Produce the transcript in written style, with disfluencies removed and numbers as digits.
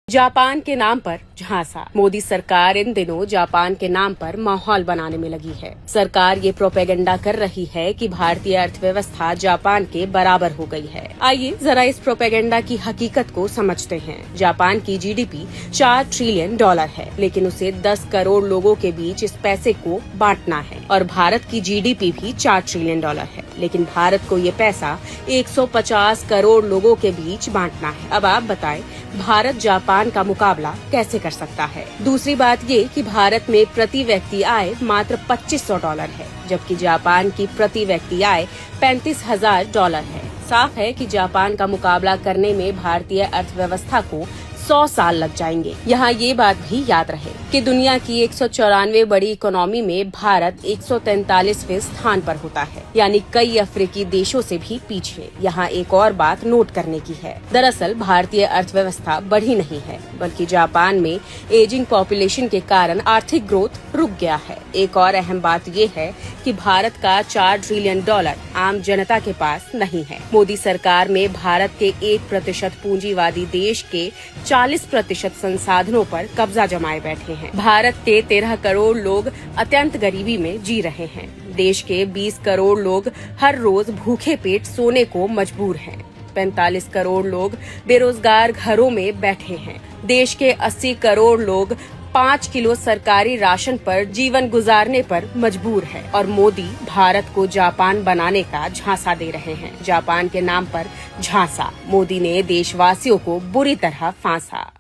Japan के नाम पर झांसा। मोदी सरकार इन दिनों जापान के नाम पर माहौल बनाने में लगी है। सरकार ये प्रोपेगेंडा कर रही है कि भारतीय अर्थव्यवस्था जापान के बराबर हो गई है। आइए जरा इस प्रोपेगेंडा की हकीकत को समझते हैं। जापान की जीडीपी 4 ट्रिलियन डॉलर है, लेकिन उसे 10 करोड़ लोगों के बीच इस पैसे को बांटना है। और भारत की जीडीपी भी 4 ट्रिलियन डॉलर है, लेकिन भारत को ये पैसा 150 करोड़ लोगों के बीच बांटना है। अब आप बताएं, भारत जापान का मुकाबला कैसे कर सकता है? दूसरी बात ये कि भारत में प्रति व्यक्ति आय मात्र 2500 डॉलर है, जबकि जापान की प्रति व्यक्ति आय 35,000 डॉलर है। साफ है कि जापान का मुकाबला करने में भारतीय अर्थव्यवस्था को 100 साल लग जाएंगे। यहाँ ये बात भी याद रहे कि दुनिया की 194 बड़ी इकोनॉमी में भारत 143वें स्थान पर होता है, यानी कई अफ्रीकी देशों से भी पीछे। यहाँ एक और बात नोट करने की है। दरअसल भारतीय अर्थव्यवस्था बढ़ी नहीं है, बल्कि जापान में एजिंग पॉपुलेशन के कारण आर्थिक ग्रोथ रुक गया है। एक और अहम बात ये है कि भारत का 4 ट्रिलियन डॉलर आम जनता के पास नहीं है। मोदी सरकार में भारत के 1% पूंजीवादी देश के 40% संसाधनों पर कब्जा जमाए बैठे हैं। भारत के 13 करोड़ लोग अत्यंत गरीबी में जी रहे हैं। देश के 20 करोड़ लोग हर रोज भूखे पेट सोने को मजबूर हैं। 45 करोड़ लोग बेरोजगार घरों में बैठे हैं। देश के 80 करोड़ लोग 5 किलो सरकारी राशन पर जीवन गुजारने पर मजबूर है। और मोदी भारत को जापान बनाने का झांसा दे रहे हैं। जापान के नाम पर झांसा। मोदी ने देशवासियों को बुरी तरह फांसा।